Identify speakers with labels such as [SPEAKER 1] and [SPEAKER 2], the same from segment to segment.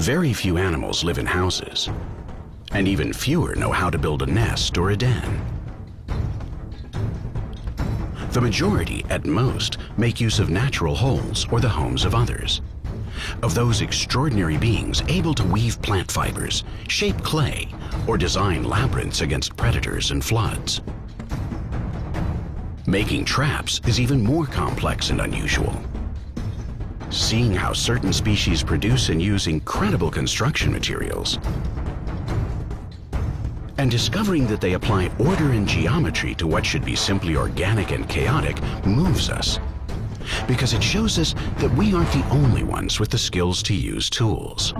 [SPEAKER 1] Very few animals live in houses, and even fewer know how to build a nest or a den. The majority, at most, make use of natural holes or the homes of others. Of those extraordinary beings able to weave plant fibers, shape clay, or design labyrinths against predators and floods. Making traps is even more complex and unusual. Seeing how certain species produce and use incredible construction materials, and discovering that they apply order and geometry to what should be simply organic and chaotic moves us, because it shows us that we aren't the only ones with the skills to use tools.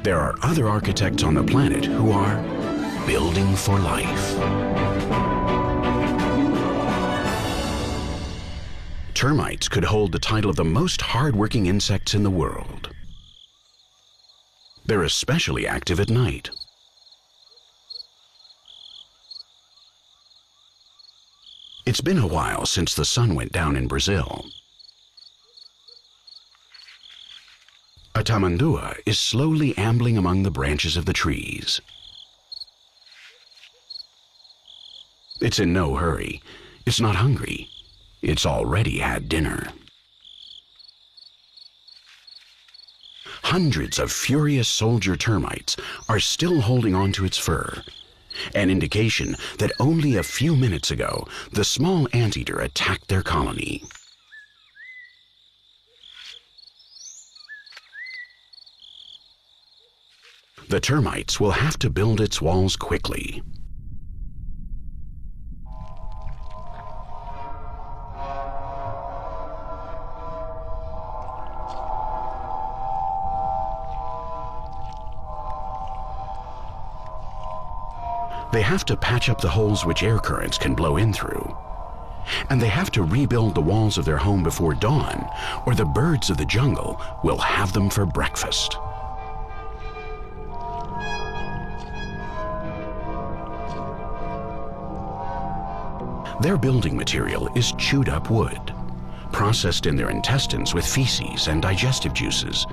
[SPEAKER 1] There are other architects on the planet who are building for life. Termites could hold the title of the most hard-working insects in the world. They're especially active at night. It's been a while since the sun went down in Brazil. A tamandua is slowly ambling among the branches of the trees. It's in no hurry. It's not hungry. It's already had dinner. Hundreds of furious soldier termites are still holding on to its fur, an indication that only a few minutes ago the small anteater attacked their colony. The termites will have to build its walls quickly. They have to patch up the holes which air currents can blow in through. And they have to rebuild the walls of their home before dawn, or the birds of the jungle will have them for breakfast. Their building material is chewed up wood, processed in their intestines with feces and digestive juices,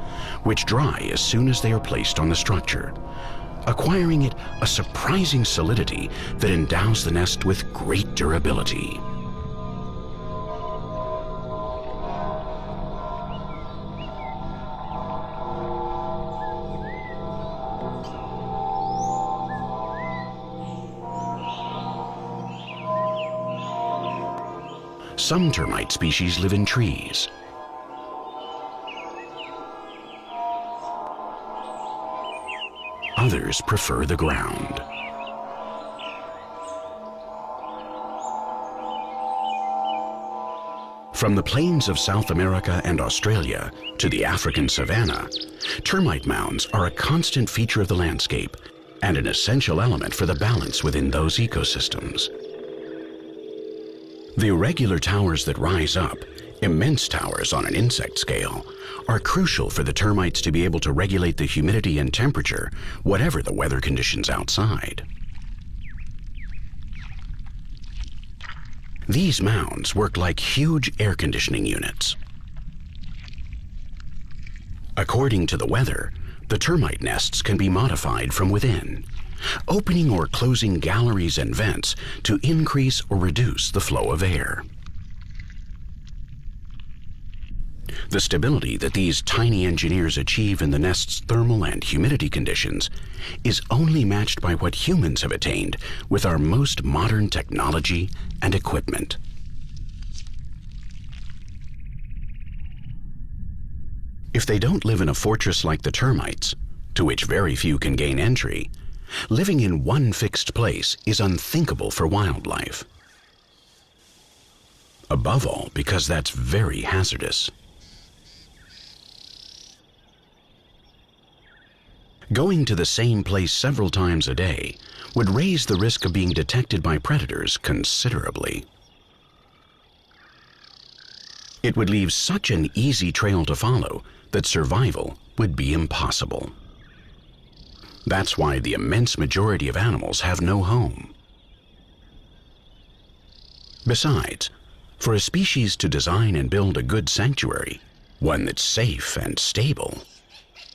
[SPEAKER 1] which dry as soon as they are placed on the structure, acquiring it a surprising solidity that endows the nest with great durability. Some termite species live in trees. Others prefer the ground. From the plains of South America and Australia to the African savanna, termite mounds are a constant feature of the landscape and an essential element for the balance within those ecosystems. The irregular towers that rise up, immense towers on an insect scale, are crucial for the termites to be able to regulate the humidity and temperature, whatever the weather conditions outside. These mounds work like huge air conditioning units. According to the weather, the termite nests can be modified from within, opening or closing galleries and vents to increase or reduce the flow of air. The stability that these tiny engineers achieve in the nest's thermal and humidity conditions is only matched by what humans have attained with our most modern technology and equipment. If they don't live in a fortress like the termites, to which very few can gain entry, living in one fixed place is unthinkable for wildlife. Above all, because that's very hazardous. Going to the same place several times a day would raise the risk of being detected by predators considerably. It would leave such an easy trail to follow that survival would be impossible. That's why the immense majority of animals have no home. Besides, for a species to design and build a good sanctuary, one that's safe and stable,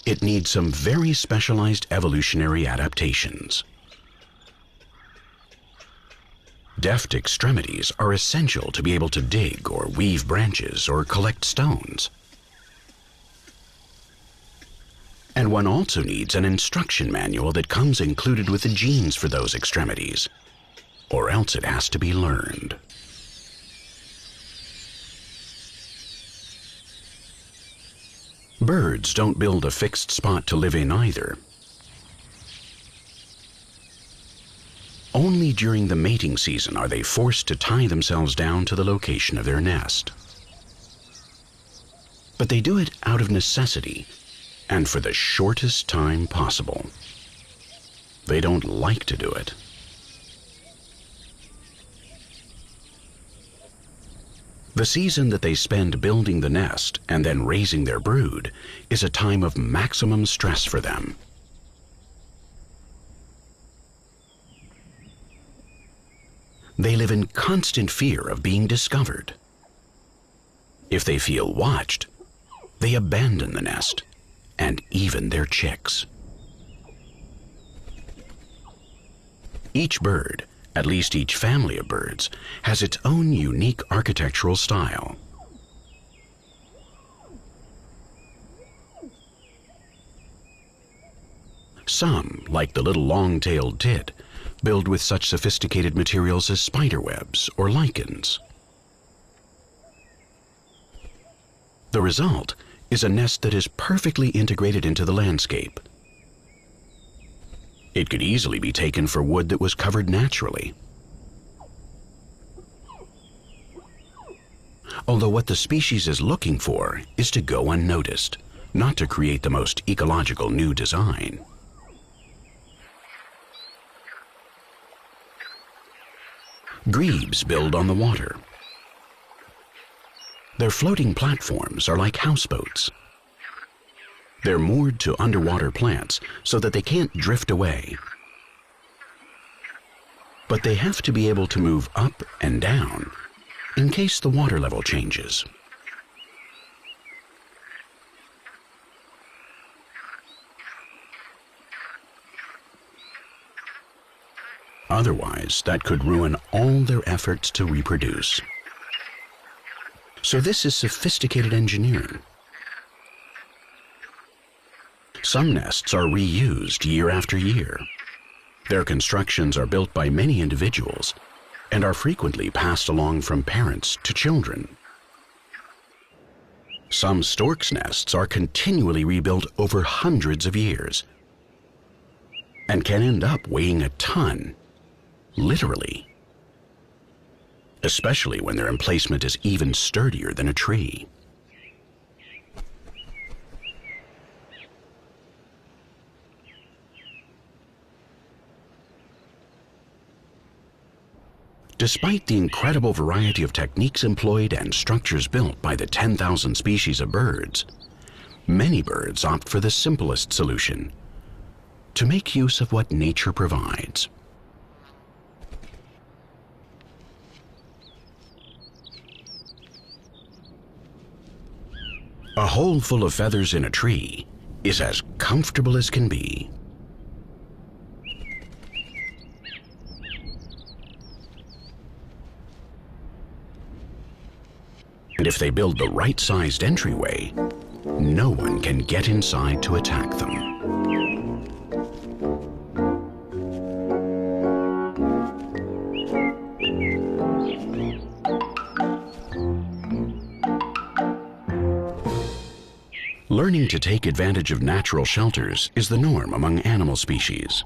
[SPEAKER 1] it needs some very specialized evolutionary adaptations. Deft extremities are essential to be able to dig or weave branches or collect stones. And one also needs an instruction manual that comes included with the genes for those extremities, or else it has to be learned. Birds don't build a fixed spot to live in either. Only during the mating season are they forced to tie themselves down to the location of their nest. But they do it out of necessity and for the shortest time possible. They don't like to do it. The season that they spend building the nest and then raising their brood is a time of maximum stress for them. They live in constant fear of being discovered. If they feel watched, they abandon the nest and even their chicks. Each bird, at least each family of birds, has its own unique architectural style. Some, like the little long-tailed tit, build with such sophisticated materials as spiderwebs or lichens. The result is a nest that is perfectly integrated into the landscape. It could easily be taken for wood that was covered naturally. Although what the species is looking for is to go unnoticed, not to create the most ecological new design. Grebes build on the water. Their floating platforms are like houseboats. They're moored to underwater plants so that they can't drift away. But they have to be able to move up and down in case the water level changes. Otherwise, that could ruin all their efforts to reproduce. So this is sophisticated engineering. Some nests are reused year after year. Their constructions are built by many individuals and are frequently passed along from parents to children. Some storks' nests are continually rebuilt over hundreds of years and can end up weighing a ton, literally, especially when their emplacement is even sturdier than a tree. Despite the incredible variety of techniques employed and structures built by the 10,000 species of birds, many birds opt for the simplest solution: to make use of what nature provides. A hole full of feathers in a tree is as comfortable as can be. And if they build the right-sized entryway, no one can get inside to attack them. Learning to take advantage of natural shelters is the norm among animal species.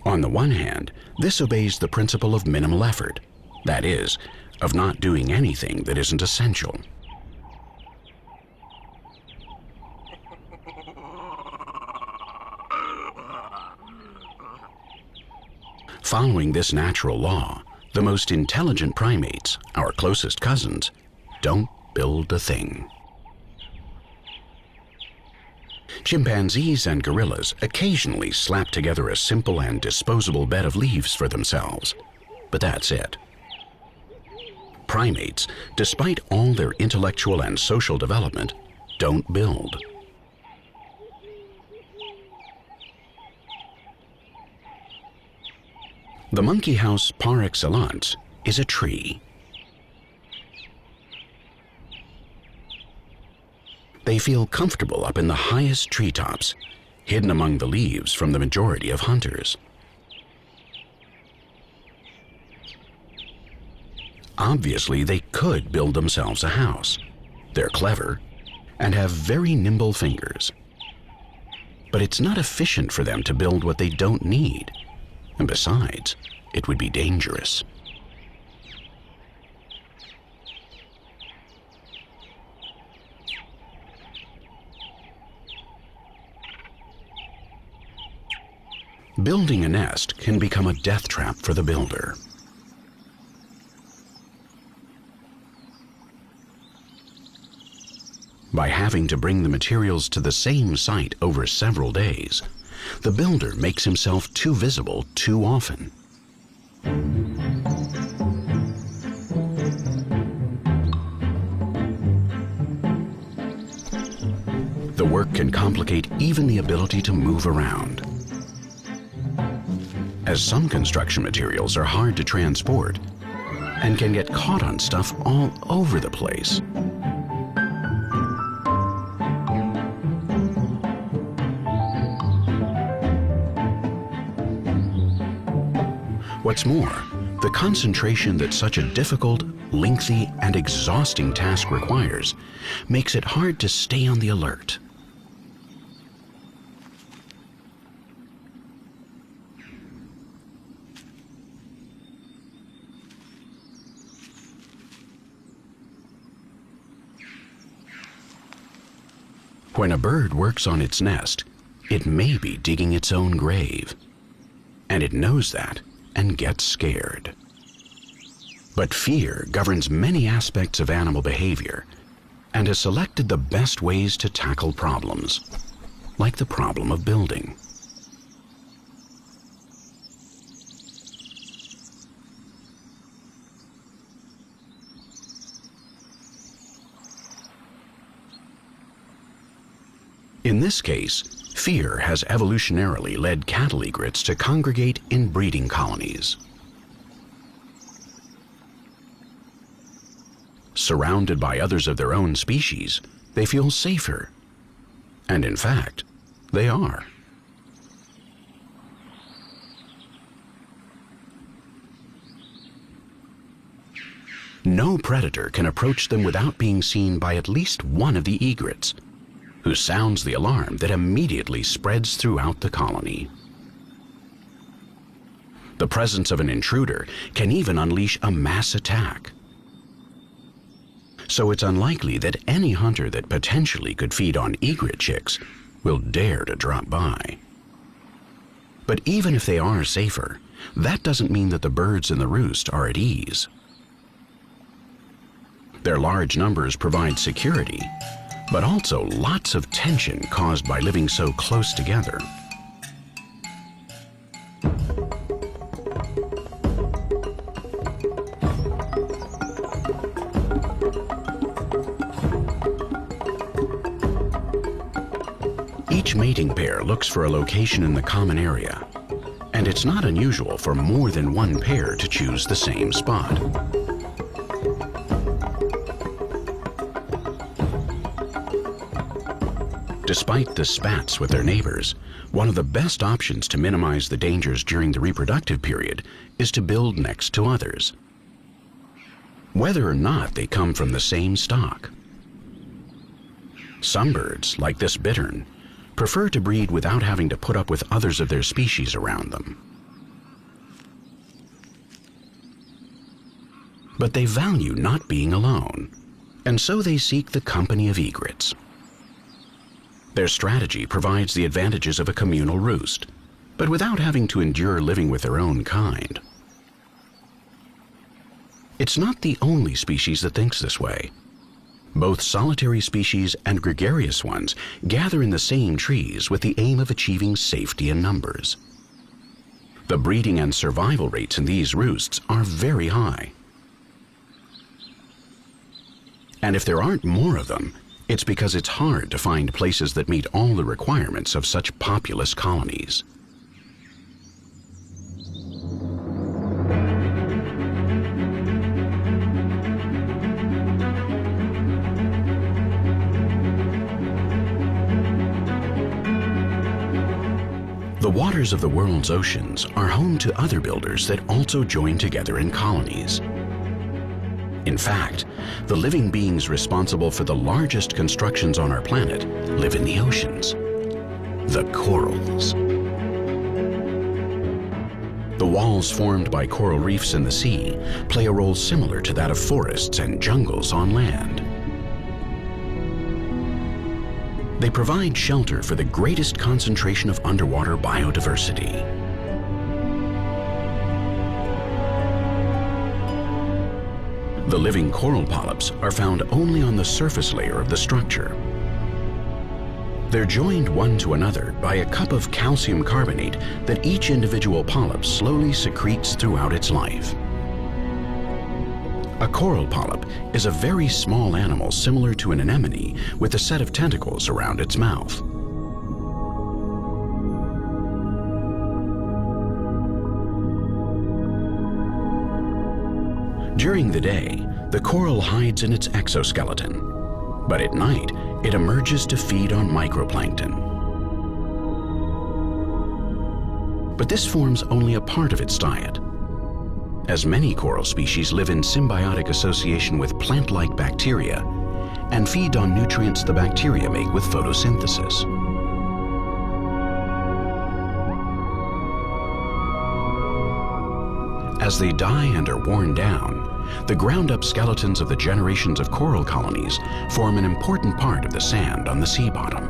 [SPEAKER 1] On the one hand, this obeys the principle of minimal effort, that is, of not doing anything that isn't essential. Following this natural law, the most intelligent primates, our closest cousins, don't build a thing. Chimpanzees and gorillas occasionally slap together a simple and disposable bed of leaves for themselves, but that's it. Primates, despite all their intellectual and social development, don't build. The monkey house par excellence is a tree. They feel comfortable up in the highest treetops, hidden among the leaves from the majority of hunters. Obviously, they could build themselves a house. They're clever and have very nimble fingers. But it's not efficient for them to build what they don't need. And besides, it would be dangerous. Building a nest can become a death trap for the builder. By having to bring the materials to the same site over several days, the builder makes himself too visible too often. The work can complicate even the ability to move around, as some construction materials are hard to transport and can get caught on stuff all over the place. What's more, the concentration that such a difficult, lengthy, and exhausting task requires makes it hard to stay on the alert. When a bird works on its nest, it may be digging its own grave, and it knows that and gets scared. But fear governs many aspects of animal behavior and has selected the best ways to tackle problems, like the problem of building. In this case, fear has evolutionarily led cattle egrets to congregate in breeding colonies. Surrounded by others of their own species, they feel safer. And in fact, they are. No predator can approach them without being seen by at least one of the egrets, who sounds the alarm that immediately spreads throughout the colony. The presence of an intruder can even unleash a mass attack. So it's unlikely that any hunter that potentially could feed on egret chicks will dare to drop by. But even if they are safer, that doesn't mean that the birds in the roost are at ease. Their large numbers provide security, but also lots of tension caused by living so close together. Each mating pair looks for a location in the common area, and it's not unusual for more than one pair to choose the same spot. Despite the spats with their neighbors, one of the best options to minimize the dangers during the reproductive period is to build next to others, whether or not they come from the same stock. Some birds, like this bittern, prefer to breed without having to put up with others of their species around them. But they value not being alone, and so they seek the company of egrets. Their strategy provides the advantages of a communal roost, but without having to endure living with their own kind. It's not the only species that thinks this way. Both solitary species and gregarious ones gather in the same trees with the aim of achieving safety in numbers. The breeding and survival rates in these roosts are very high. And if there aren't more of them, it's because it's hard to find places that meet all the requirements of such populous colonies. The waters of the world's oceans are home to other builders that also join together in colonies. In fact, the living beings responsible for the largest constructions on our planet live in the oceans, the corals. The walls formed by coral reefs in the sea play a role similar to that of forests and jungles on land. They provide shelter for the greatest concentration of underwater biodiversity. The living coral polyps are found only on the surface layer of the structure. They're joined one to another by a cup of calcium carbonate that each individual polyp slowly secretes throughout its life. A coral polyp is a very small animal similar to an anemone with a set of tentacles around its mouth. During the day, the coral hides in its exoskeleton, but at night it emerges to feed on microplankton. But this forms only a part of its diet, as many coral species live in symbiotic association with plant-like bacteria and feed on nutrients the bacteria make with photosynthesis. As they die and are worn down, the ground-up skeletons of the generations of coral colonies form an important part of the sand on the sea bottom.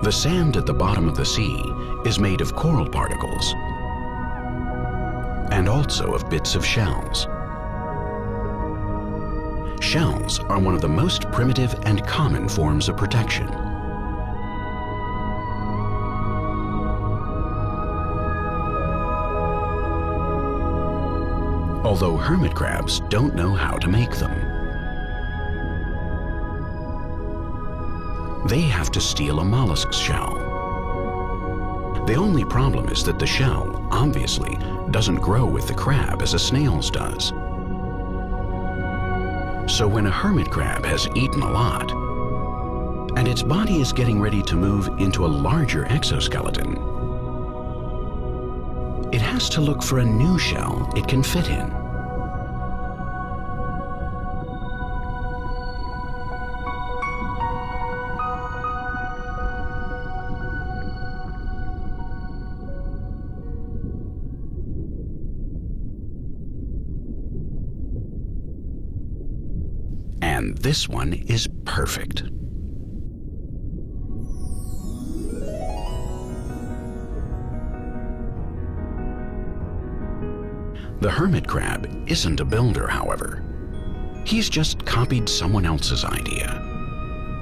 [SPEAKER 1] The sand at the bottom of the sea is made of coral particles and also of bits of shells. Shells are one of the most primitive and common forms of protection. Although hermit crabs don't know how to make them. They have to steal a mollusk's shell. The only problem is that the shell, obviously, doesn't grow with the crab as a snail's does. So when a hermit crab has eaten a lot, and its body is getting ready to move into a larger exoskeleton, it has to look for a new shell it can fit in. And this one is perfect. The hermit crab isn't a builder, however. He's just copied someone else's idea.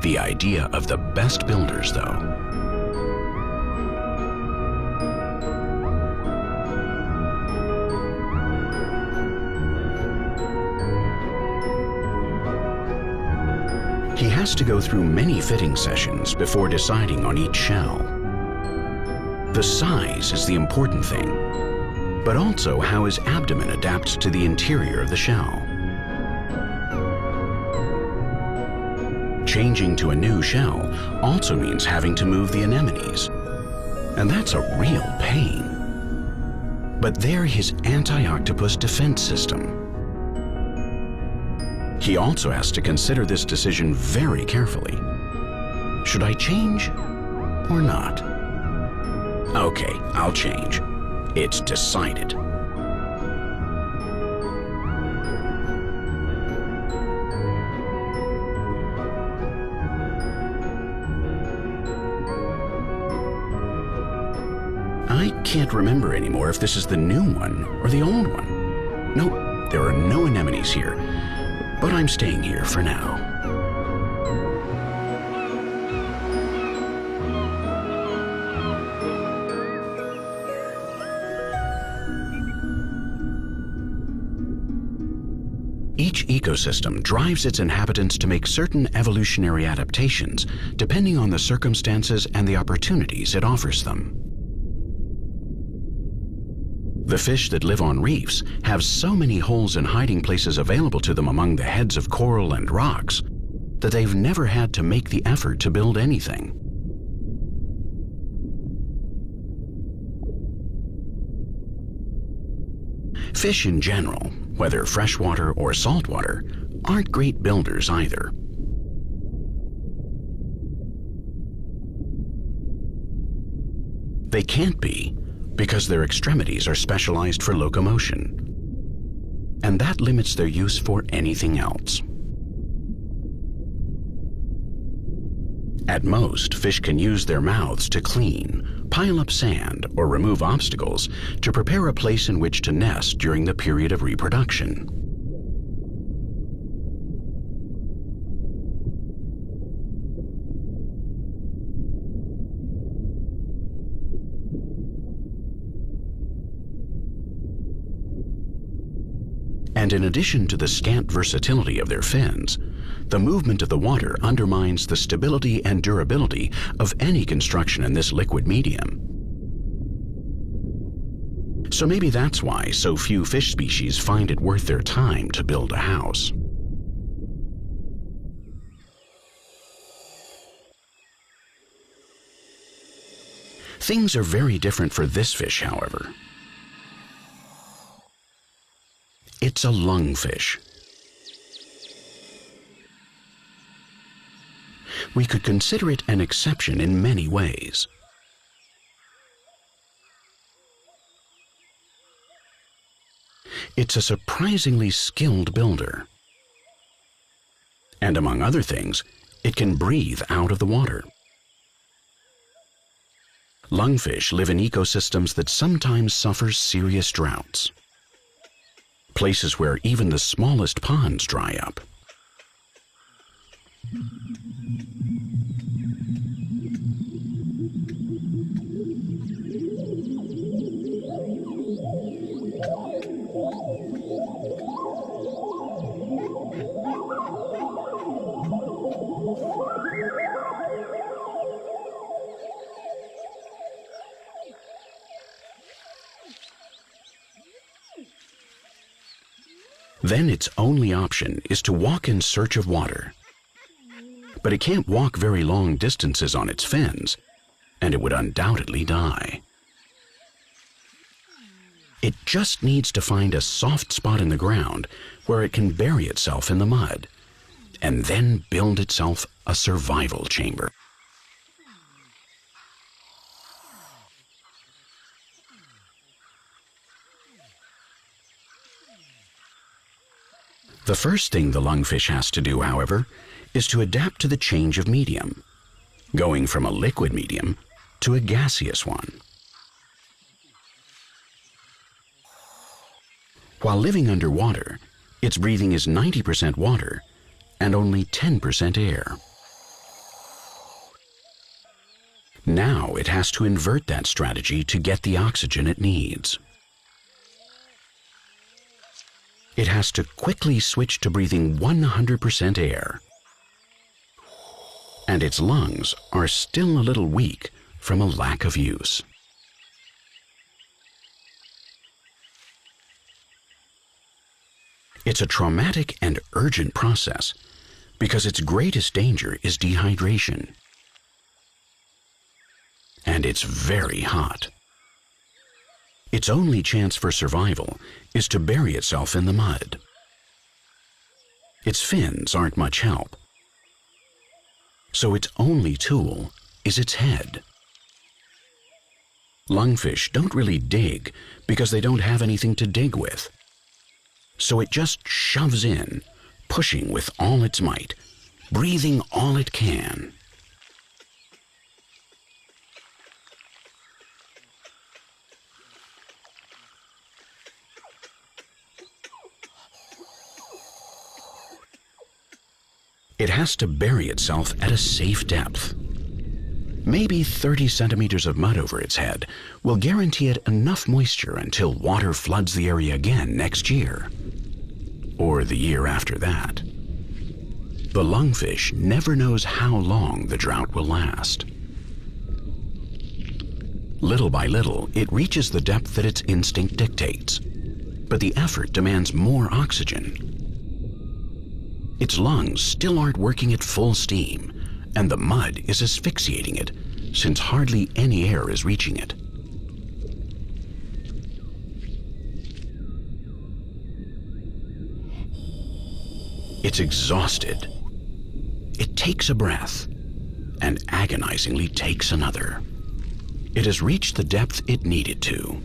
[SPEAKER 1] The idea of the best builders, though. He has to go through many fitting sessions before deciding on each shell. The size is the important thing, but also how his abdomen adapts to the interior of the shell. Changing to a new shell also means having to move the anemones, and that's a real pain. But they're his anti-octopus defense system. He also has to consider this decision very carefully. Should I change or not? Okay, I'll change. It's decided. I can't remember anymore if this is the new one or the old one. Nope, there are no anemones here. But I'm staying here for now. Each ecosystem drives its inhabitants to make certain evolutionary adaptations depending on the circumstances and the opportunities it offers them. The fish that live on reefs have so many holes and hiding places available to them among the heads of coral and rocks that they've never had to make the effort to build anything. Fish in general, whether freshwater or saltwater, aren't great builders either. They can't be because their extremities are specialized for locomotion, and that limits their use for anything else. At most, fish can use their mouths to clean, pile up sand, or remove obstacles to prepare a place in which to nest during the period of reproduction. And in addition to the scant versatility of their fins, the movement of the water undermines the stability and durability of any construction in this liquid medium. So maybe that's why so few fish species find it worth their time to build a house. Things are very different for this fish, however. It's a lungfish. We could consider it an exception in many ways. It's a surprisingly skilled builder. And among other things, it can breathe out of the water. Lungfish live in ecosystems that sometimes suffer serious droughts. Places where even the smallest ponds dry up. Then its only option is to walk in search of water. But it can't walk very long distances on its fins, and it would undoubtedly die. It just needs to find a soft spot in the ground where it can bury itself in the mud, and then build itself a survival chamber. The first thing the lungfish has to do, however, is to adapt to the change of medium, going from a liquid medium to a gaseous one. While living underwater, its breathing is 90% water and only 10% air. Now it has to invert that strategy to get the oxygen it needs. It has to quickly switch to breathing 100% air. And its lungs are still a little weak from a lack of use. It's a traumatic and urgent process because its greatest danger is dehydration. And it's very hot. Its only chance for survival is to bury itself in the mud. Its fins aren't much help. So its only tool is its head. Lungfish don't really dig because they don't have anything to dig with. So it just shoves in, pushing with all its might, breathing all it can. It has to bury itself at a safe depth. Maybe 30 centimeters of mud over its head will guarantee it enough moisture until water floods the area again next year. or the year after that. The lungfish never knows how long the drought will last. Little by little, it reaches the depth that its instinct dictates, but the effort demands more oxygen. Its lungs still aren't working at full steam, and the mud is asphyxiating it, since hardly any air is reaching it. It's exhausted. It takes a breath and agonizingly takes another. It has reached the depth it needed to.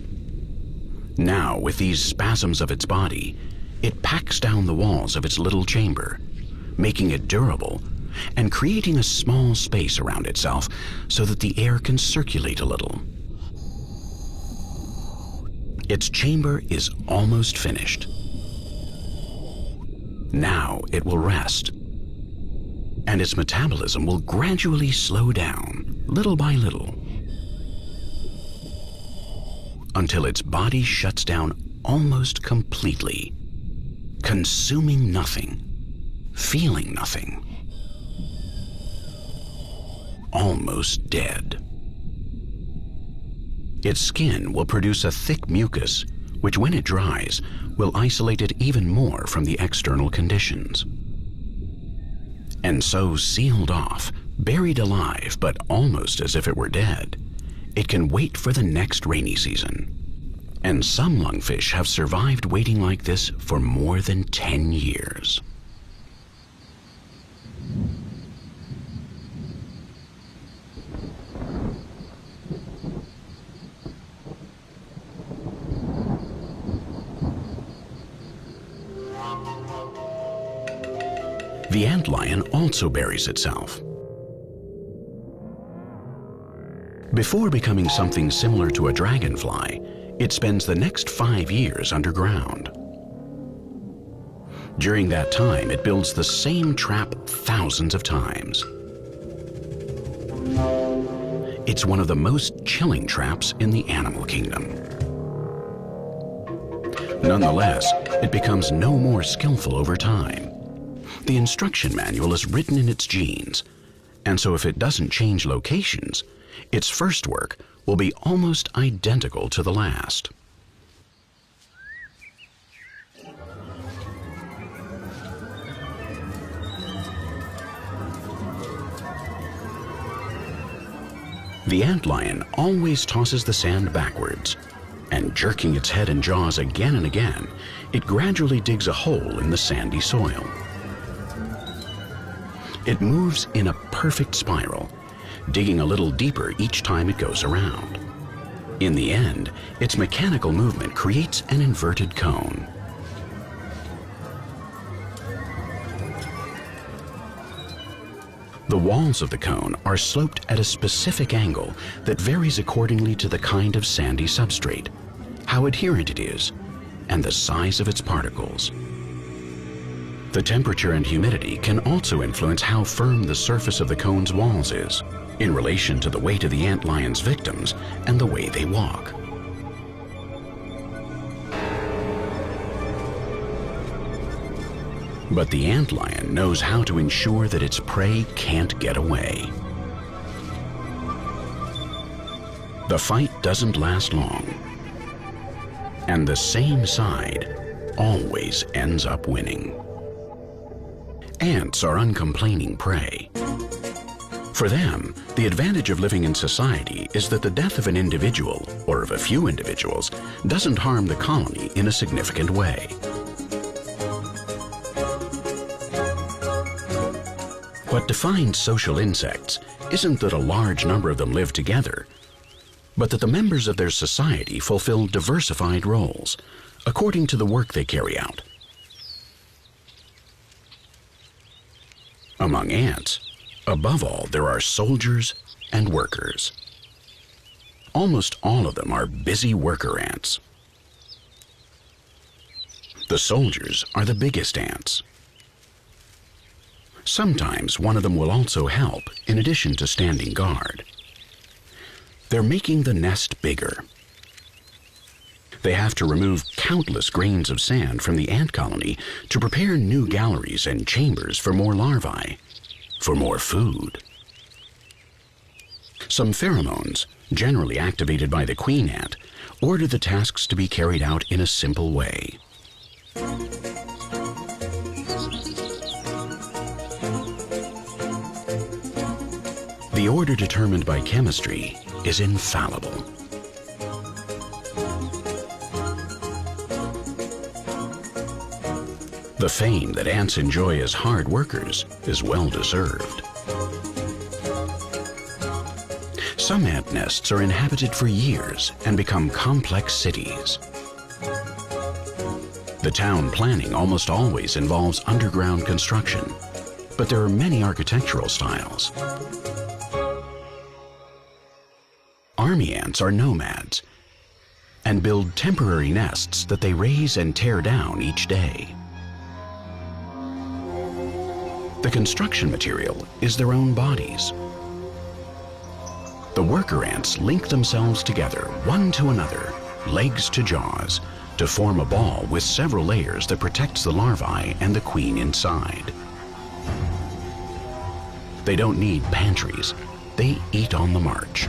[SPEAKER 1] Now, with these spasms of its body, it packs down the walls of its little chamber, making it durable and creating a small space around itself so that the air can circulate a little. Its chamber is almost finished. Now it will rest, and its metabolism will gradually slow down, little by little, until its body shuts down almost completely, consuming nothing, feeling nothing, almost dead. Its skin will produce a thick mucus, which when it dries, will isolate it even more from the external conditions. And so sealed off, buried alive, but almost as if it were dead, it can wait for the next rainy season. And some lungfish have survived waiting like this for more than 10 years. The antlion also buries itself. Before becoming something similar to a dragonfly, it spends the next 5 years underground. During that time, it builds the same trap thousands of times. It's one of the most chilling traps in the animal kingdom. Nonetheless, it becomes no more skillful over time. The instruction manual is written in its genes, and so if it doesn't change locations, its first work will be almost identical to the last. The antlion always tosses the sand backwards, and jerking its head and jaws again and again, it gradually digs a hole in the sandy soil. It moves in a perfect spiral, digging a little deeper each time it goes around. In the end, its mechanical movement creates an inverted cone. The walls of the cone are sloped at a specific angle that varies accordingly to the kind of sandy substrate, how adherent it is, and the size of its particles. The temperature and humidity can also influence how firm the surface of the cone's walls is, in relation to the weight of the antlion's victims and the way they walk. But the antlion knows how to ensure that its prey can't get away. The fight doesn't last long, and the same side always ends up winning. Ants are uncomplaining prey. For them, the advantage of living in society is that the death of an individual, or of a few individuals, doesn't harm the colony in a significant way. What defines social insects isn't that a large number of them live together, but that the members of their society fulfill diversified roles according to the work they carry out. Among ants, above all, there are soldiers and workers. Almost all of them are busy worker ants. The soldiers are the biggest ants. Sometimes one of them will also help in addition to standing guard. They're making the nest bigger. They have to remove countless grains of sand from the ant colony to prepare new galleries and chambers for more larvae, for more food. Some pheromones, generally activated by the queen ant, order the tasks to be carried out in a simple way. The order determined by chemistry is infallible. The fame that ants enjoy as hard workers is well deserved. Some ant nests are inhabited for years and become complex cities. The town planning almost always involves underground construction, but there are many architectural styles. Army ants are nomads and build temporary nests that they raise and tear down each day. The construction material is their own bodies. The worker ants link themselves together, one to another, legs to jaws, to form a ball with several layers that protects the larvae and the queen inside. They don't need pantries. They eat on the march.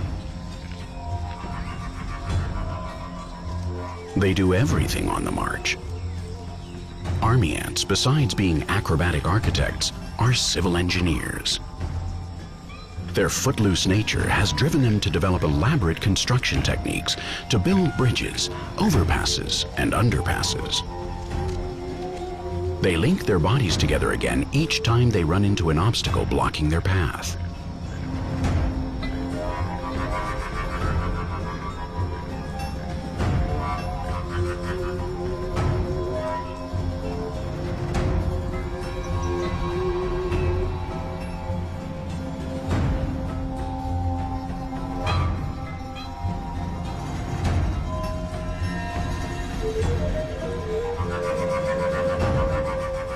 [SPEAKER 1] They do everything on the march. Army ants, besides being acrobatic architects, are civil engineers. Their footloose nature has driven them to develop elaborate construction techniques to build bridges, overpasses, and underpasses. They link their bodies together again each time they run into an obstacle blocking their path.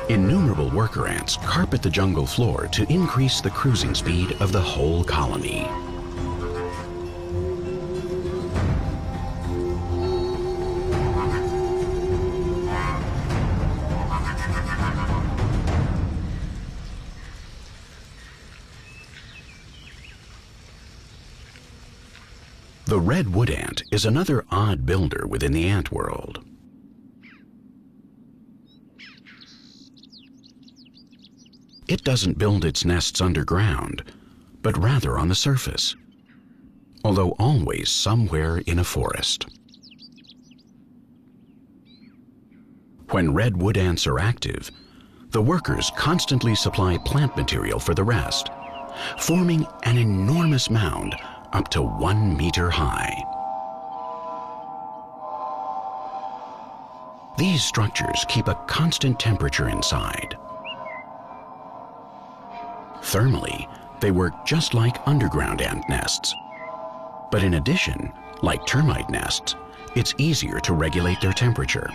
[SPEAKER 1] Innumerable worker ants carpet the jungle floor to increase the cruising speed of the whole colony. The redwood ant is another odd builder within the ant world. It doesn't build its nests underground, but rather on the surface, although always somewhere in a forest. When redwood ants are active, the workers constantly supply plant material for the rest, forming an enormous mound up to 1 meter high. These structures keep a constant temperature inside. Thermally, they work just like underground ant nests. But in addition, like termite nests, it's easier to regulate their temperature.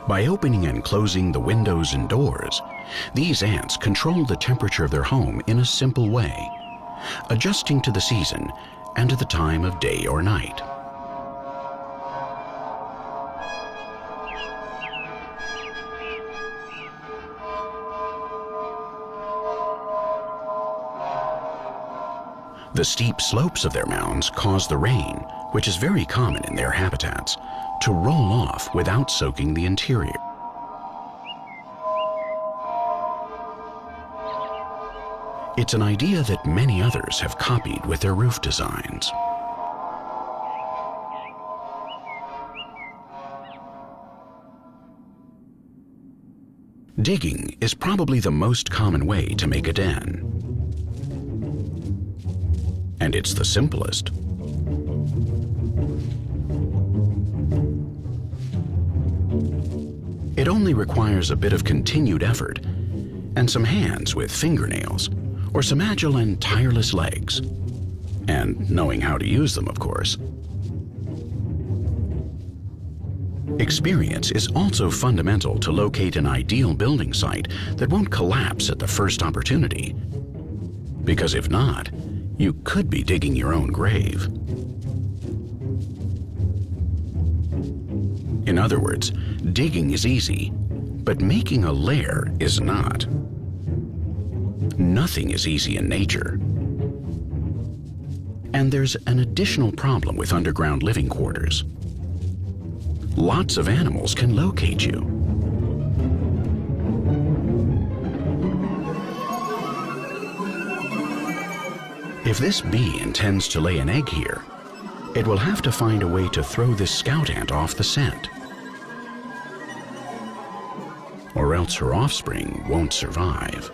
[SPEAKER 1] By opening and closing the windows and doors, these ants control the temperature of their home in a simple way, adjusting to the season and to the time of day or night. The steep slopes of their mounds cause the rain, which is very common in their habitats, to roll off without soaking the interior. It's an idea that many others have copied with their roof designs. Digging is probably the most common way to make a den. And it's the simplest. It only requires a bit of continued effort and some hands with fingernails, or some agile and tireless legs, and knowing how to use them, of course. Experience is also fundamental to locate an ideal building site that won't collapse at the first opportunity, because if not, you could be digging your own grave. In other words, digging is easy, but making a lair is not. Nothing is easy in nature. And there's an additional problem with underground living quarters. Lots of animals can locate you. If this bee intends to lay an egg here, it will have to find a way to throw this scout ant off the scent. Or else her offspring won't survive.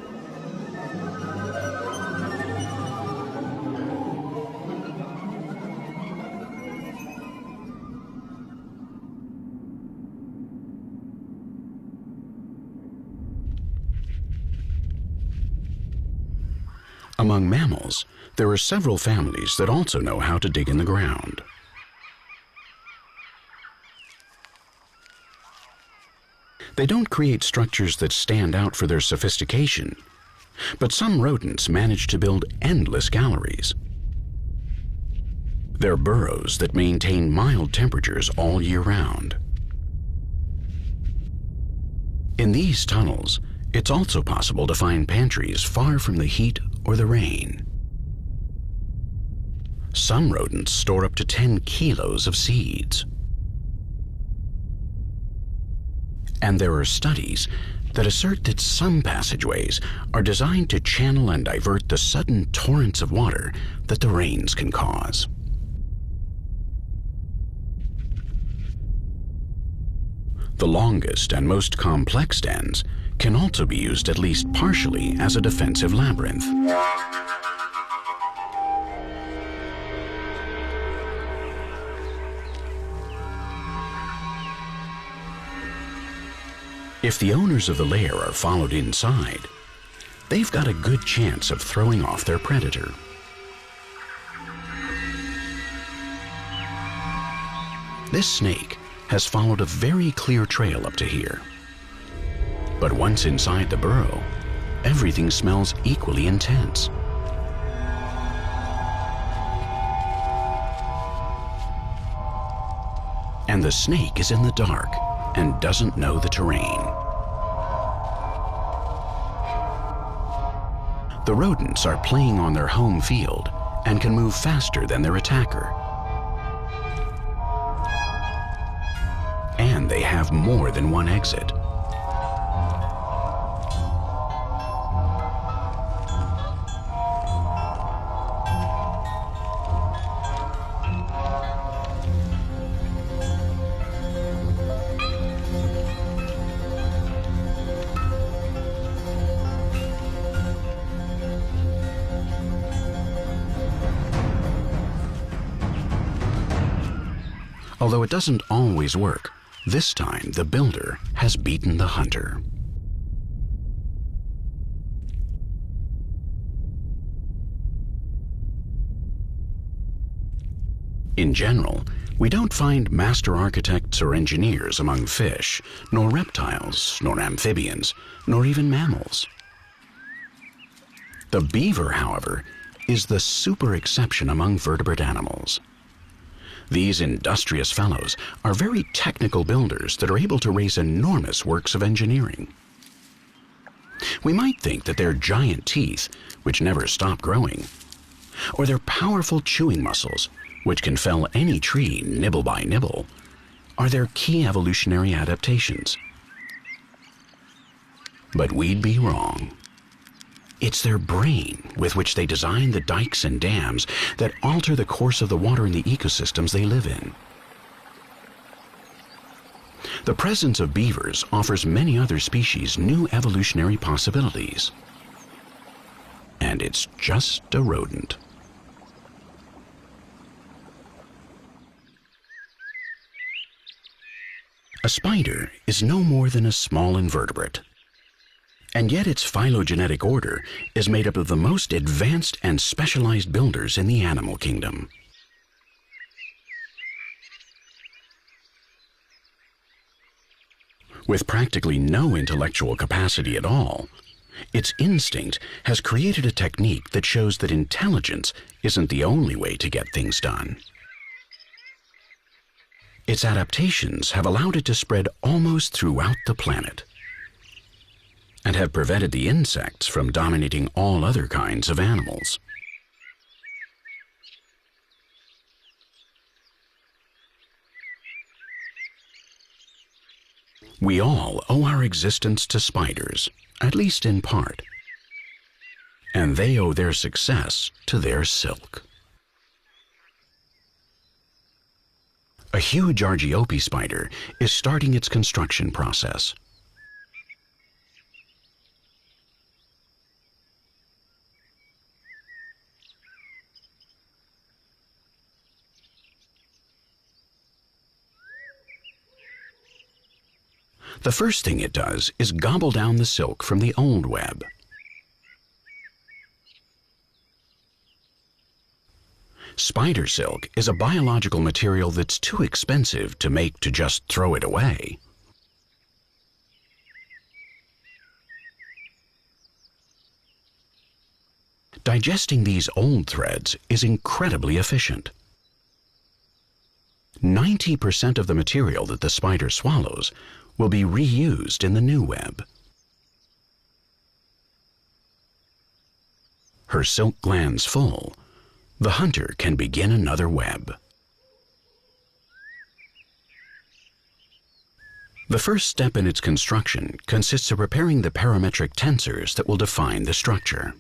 [SPEAKER 1] Among mammals, there are several families that also know how to dig in the ground. They don't create structures that stand out for their sophistication, but some rodents manage to build endless galleries. They're burrows that maintain mild temperatures all year round. In these tunnels, it's also possible to find pantries far from the heat or the rain. Some rodents store up to 10 kilos of seeds. And there are studies that assert that some passageways are designed to channel and divert the sudden torrents of water that the rains can cause. The longest and most complex dens can also be used at least partially as a defensive labyrinth. If the owners of the lair are followed inside, they've got a good chance of throwing off their predator. This snake has followed a very clear trail up to here. But once inside the burrow, everything smells equally intense. And the snake is in the dark and doesn't know the terrain. The rodents are playing on their home field and can move faster than their attacker. And they have more than one exit. Although it doesn't always work, this time the builder has beaten the hunter. In general, we don't find master architects or engineers among fish, nor reptiles, nor amphibians, nor even mammals. The beaver, however, is the super exception among vertebrate animals. These industrious fellows are very technical builders that are able to raise enormous works of engineering. We might think that their giant teeth, which never stop growing, or their powerful chewing muscles, which can fell any tree nibble by nibble, are their key evolutionary adaptations. But we'd be wrong. It's their brain with which they design the dikes and dams that alter the course of the water in the ecosystems they live in. The presence of beavers offers many other species new evolutionary possibilities. And it's just a rodent. A spider is no more than a small invertebrate. And yet its phylogenetic order is made up of the most advanced and specialized builders in the animal kingdom. With practically no intellectual capacity at all, its instinct has created a technique that shows that intelligence isn't the only way to get things done. Its adaptations have allowed it to spread almost throughout the planet and have prevented the insects from dominating all other kinds of animals. We all owe our existence to spiders, at least in part, and they owe their success to their silk. A huge Argiope spider is starting its construction process. The first thing it does is gobble down the silk from the old web. Spider silk is a biological material that's too expensive to make to just throw it away. Digesting these old threads is incredibly efficient. 90% of the material that the spider swallows will be reused in the new web. Her silk glands full, the hunter can begin another web. The first step in its construction consists of preparing the parametric tensors that will define the structure.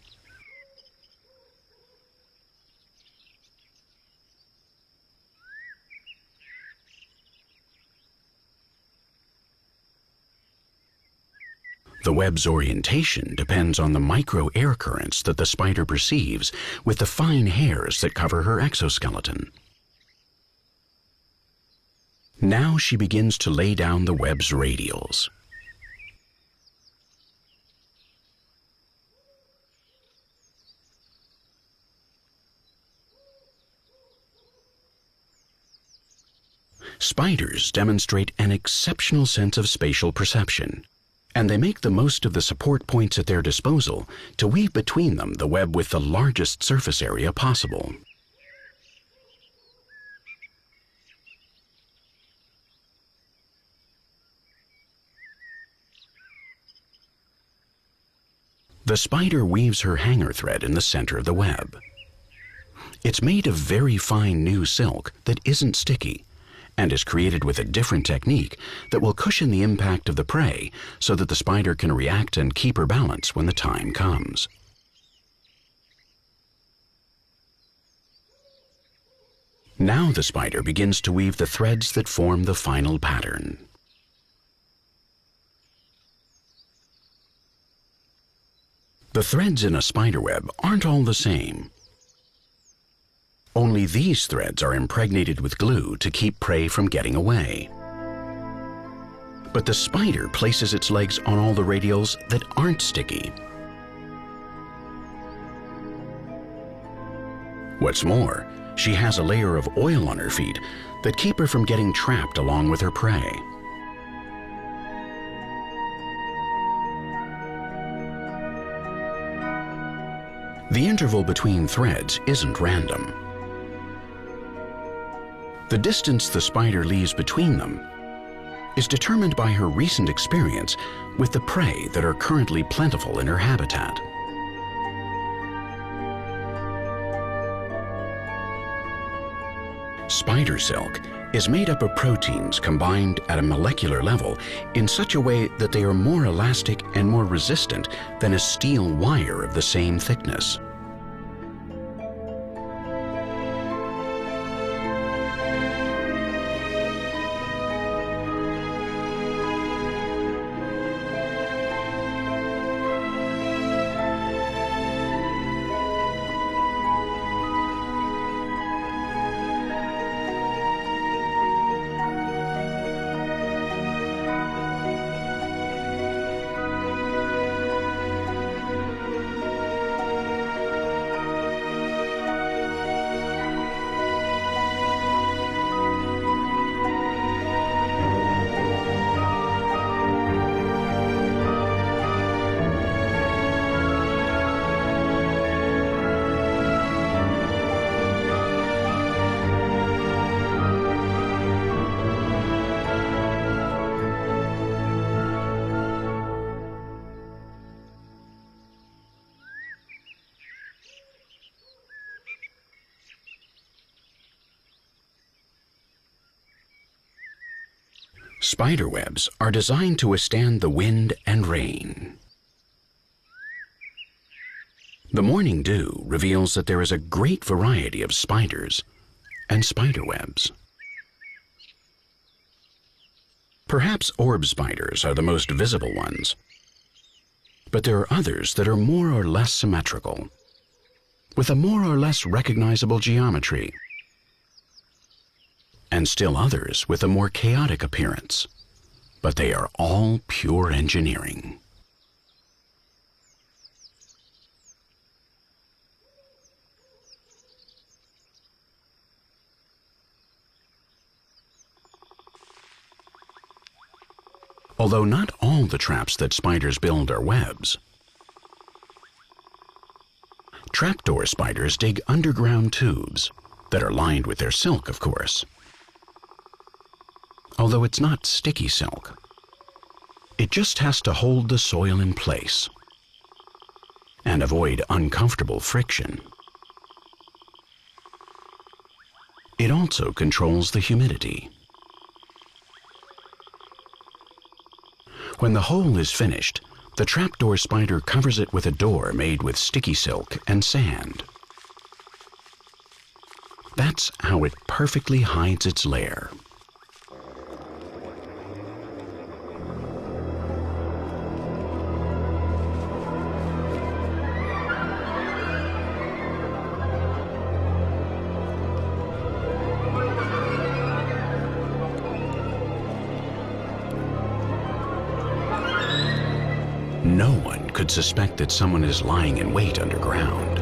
[SPEAKER 1] The web's orientation depends on the micro air currents that the spider perceives with the fine hairs that cover her exoskeleton. Now she begins to lay down the web's radials. Spiders demonstrate an exceptional sense of spatial perception, and they make the most of the support points at their disposal to weave between them the web with the largest surface area possible. The spider weaves her hanger thread in the center of the web. It's made of very fine new silk that isn't sticky, and is created with a different technique that will cushion the impact of the prey so that the spider can react and keep her balance when the time comes. Now the spider begins to weave the threads that form the final pattern. The threads in a spider web aren't all the same. Only these threads are impregnated with glue to keep prey from getting away. But the spider places its legs on all the radials that aren't sticky. What's more, she has a layer of oil on her feet that keep her from getting trapped along with her prey. The interval between threads isn't random. The distance the spider leaves between them is determined by her recent experience with the prey that are currently plentiful in her habitat. Spider silk is made up of proteins combined at a molecular level in such a way that they are more elastic and more resistant than a steel wire of the same thickness. Spider webs are designed to withstand the wind and rain. The morning dew reveals that there is a great variety of spiders and spider webs. Perhaps orb spiders are the most visible ones, but there are others that are more or less symmetrical, with a more or less recognizable geometry, and still others with a more chaotic appearance, but they are all pure engineering. Although not all the traps that spiders build are webs, trapdoor spiders dig underground tubes that are lined with their silk, of course. Although it's not sticky silk, it just has to hold the soil in place and avoid uncomfortable friction. It also controls the humidity. When the hole is finished, the trapdoor spider covers it with a door made with sticky silk and sand. That's how it perfectly hides its lair. No one could suspect that someone is lying in wait underground.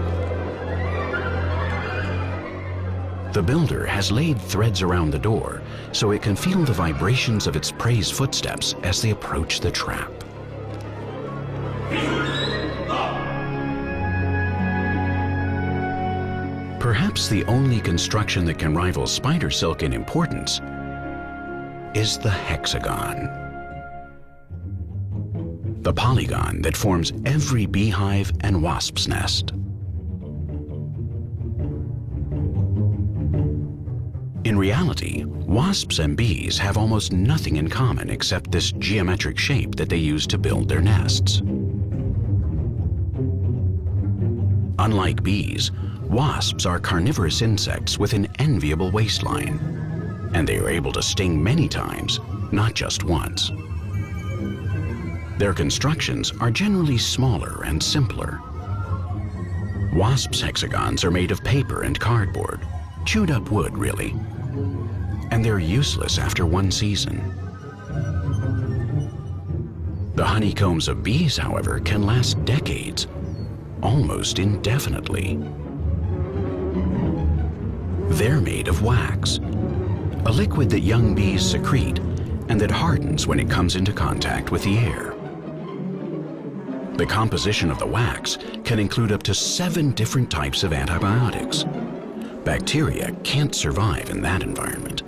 [SPEAKER 1] The builder has laid threads around the door so it can feel the vibrations of its prey's footsteps as they approach the trap. Perhaps the only construction that can rival spider silk in importance is the hexagon. The polygon that forms every beehive and wasp's nest. In reality, wasps and bees have almost nothing in common except this geometric shape that they use to build their nests. Unlike bees, wasps are carnivorous insects with an enviable waistline, and they are able to sting many times, not just once. Their constructions are generally smaller and simpler. Wasps' hexagons are made of paper and cardboard, chewed up wood really, and they're useless after one season. The honeycombs of bees, however, can last decades, almost indefinitely. They're made of wax, a liquid that young bees secrete and that hardens when it comes into contact with the air. The composition of the wax can include up to 7 different types of antibiotics. Bacteria can't survive in that environment.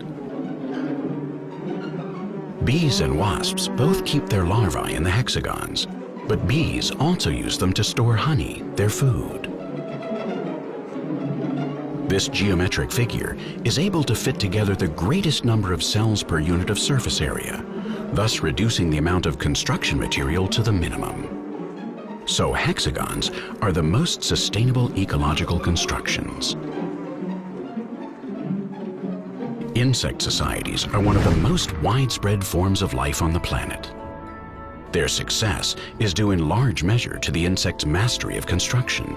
[SPEAKER 1] Bees and wasps both keep their larvae in the hexagons, but bees also use them to store honey, their food. This geometric figure is able to fit together the greatest number of cells per unit of surface area, thus reducing the amount of construction material to the minimum. So hexagons are the most sustainable ecological constructions. Insect societies are one of the most widespread forms of life on the planet. Their success is due in large measure to the insect's mastery of construction.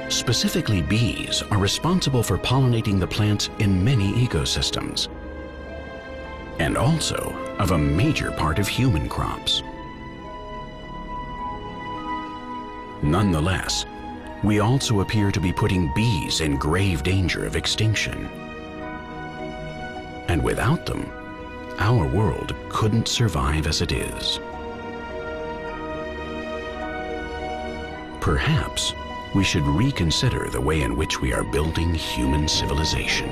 [SPEAKER 1] Specifically, bees are responsible for pollinating the plants in many ecosystems, and also of a major part of human crops. Nonetheless, we also appear to be putting bees in grave danger of extinction. And without them, our world couldn't survive as it is. Perhaps we should reconsider the way in which we are building human civilization.